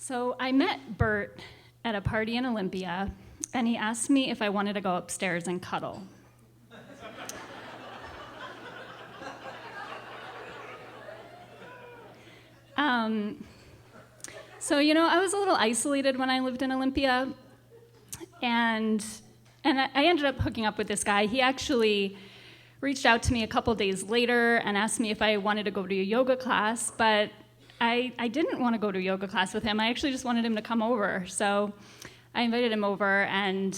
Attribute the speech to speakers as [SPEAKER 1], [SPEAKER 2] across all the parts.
[SPEAKER 1] So I met Bert at a party in Olympia, and he asked me if I wanted to go upstairs and cuddle. So, I was a little isolated when I lived in Olympia, and I ended up hooking up with this guy. He actually reached out to me a couple days later and asked me if I wanted to go to a yoga class, but I didn't want to go to a yoga class with him. I actually just wanted him to come over. So I invited him over, and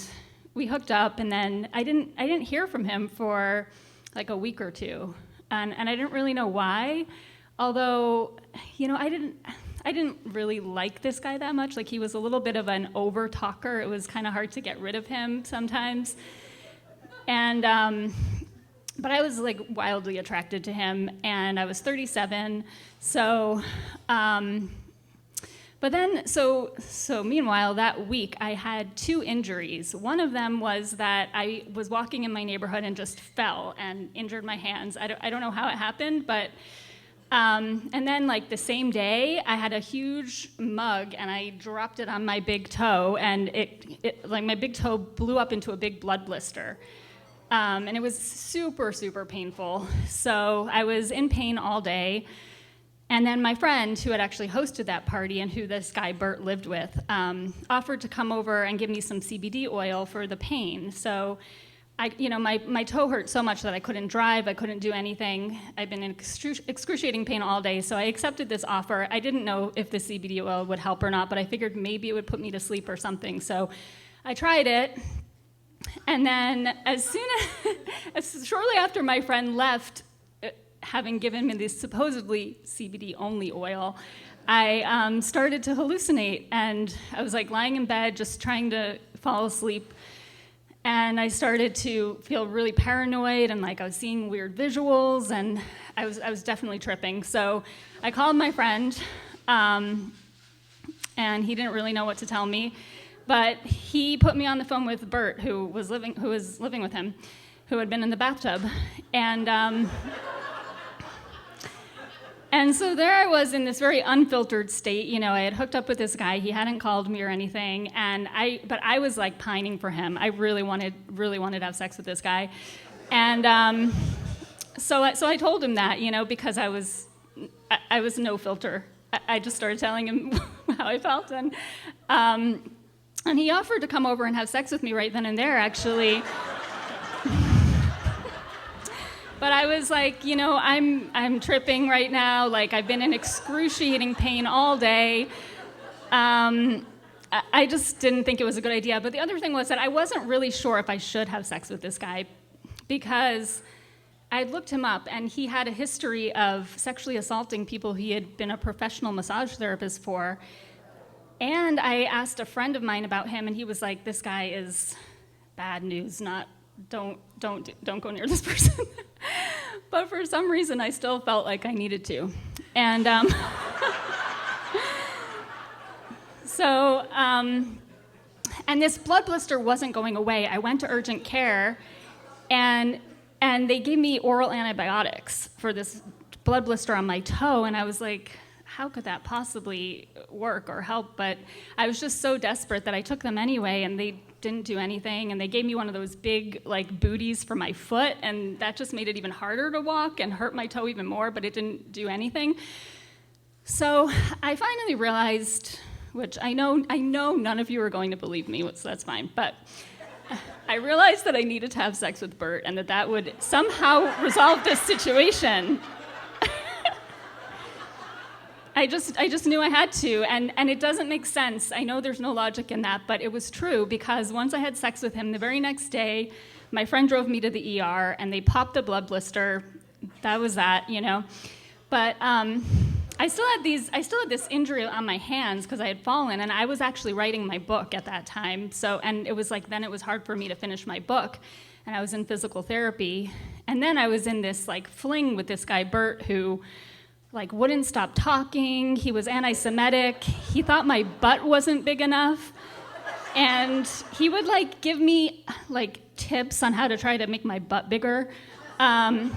[SPEAKER 1] we hooked up, and then I didn't hear from him for like a week or two, and I didn't really know why, although, I didn't really like this guy that much. Like, he was a little bit of an over talker. It was kind of hard to get rid of him sometimes. And but I was like wildly attracted to him, and I was 37. So, but then, so meanwhile, that week I had 2 injuries. One of them was that I was walking in my neighborhood and just fell and injured my hands. I don't know how it happened, but. And then, like, the same day, I had a huge mug, and I dropped it on my big toe, and it like, my big toe blew up into a big blood blister. And it was super, super painful. So I was in pain all day. And then my friend, who had actually hosted that party and who this guy Bert lived with, offered to come over and give me some CBD oil for the pain. So my toe hurt so much that I couldn't drive, I couldn't do anything. I've been in excruciating pain all day, so I accepted this offer. I didn't know if the CBD oil would help or not, but I figured maybe it would put me to sleep or something. So I tried it, and then shortly after my friend left, having given me this supposedly CBD-only oil, I started to hallucinate, and I was like lying in bed just trying to fall asleep. And I started to feel really paranoid, and like I was seeing weird visuals, and I was definitely tripping. So I called my friend, and he didn't really know what to tell me, but he put me on the phone with Bert, who was living with him, who had been in the bathtub, and so there I was in this very unfiltered state. I had hooked up with this guy. He hadn't called me or anything, but I was like pining for him. I really wanted to have sex with this guy, and so I told him that, because I was no filter. I just started telling him how I felt, and he offered to come over and have sex with me right then and there, actually. But I was like, I'm tripping right now. Like, I've been in excruciating pain all day. I just didn't think it was a good idea. But the other thing was that I wasn't really sure if I should have sex with this guy, because I looked him up, and he had a history of sexually assaulting people he had been a professional massage therapist for. And I asked a friend of mine about him, and he was like, "This guy is bad news. Don't go near this person." But for some reason, I still felt like I needed to. And and this blood blister wasn't going away. I went to urgent care, and they gave me oral antibiotics for this blood blister on my toe, and I was like, how could that possibly work or help? But I was just so desperate that I took them anyway, and they didn't do anything, and they gave me one of those big like booties for my foot, and that just made it even harder to walk and hurt my toe even more, but it didn't do anything. So I finally realized, which I know none of you are going to believe me, so that's fine, but I realized that I needed to have sex with Bert, and that would somehow resolve this situation. I just knew I had to, and it doesn't make sense. I know there's no logic in that, but it was true, because once I had sex with him, the very next day, my friend drove me to the ER, and they popped a blood blister. That was that, But I still had this injury on my hands because I had fallen, and I was actually writing my book at that time. So, and it was like, then it was hard for me to finish my book, and I was in physical therapy, and then I was in this like fling with this guy Bert, who like wouldn't stop talking. He was anti-Semitic. He thought my butt wasn't big enough. And he would like give me like tips on how to try to make my butt bigger. And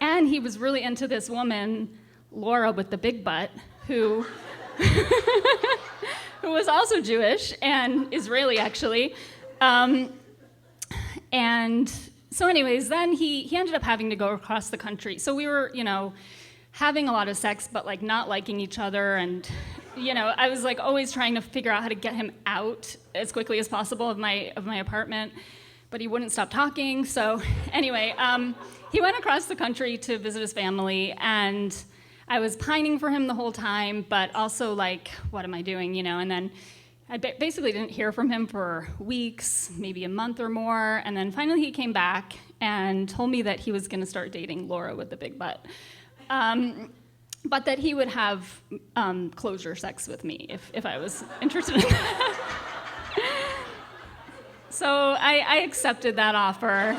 [SPEAKER 1] he was really into this woman, Laura with the big butt, who who was also Jewish and Israeli, actually. And so anyways, then he ended up having to go across the country. So we were, having a lot of sex, but like not liking each other. And, I was like always trying to figure out how to get him out as quickly as possible of my apartment, but he wouldn't stop talking. So anyway, he went across the country to visit his family, and I was pining for him the whole time, but also like, what am I doing, And then I basically didn't hear from him for weeks, maybe a month or more, and then finally he came back and told me that he was going to start dating Laura with the big butt, but that he would have closure sex with me if I was interested in that. So I accepted that offer.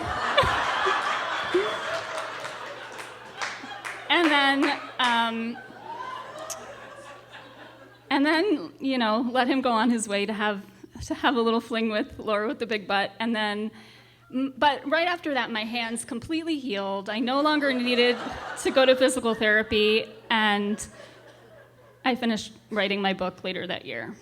[SPEAKER 1] And then, let him go on his way to have a little fling with Laura with the big butt. But right after that, my hands completely healed. I no longer needed to go to physical therapy, and I finished writing my book later that year.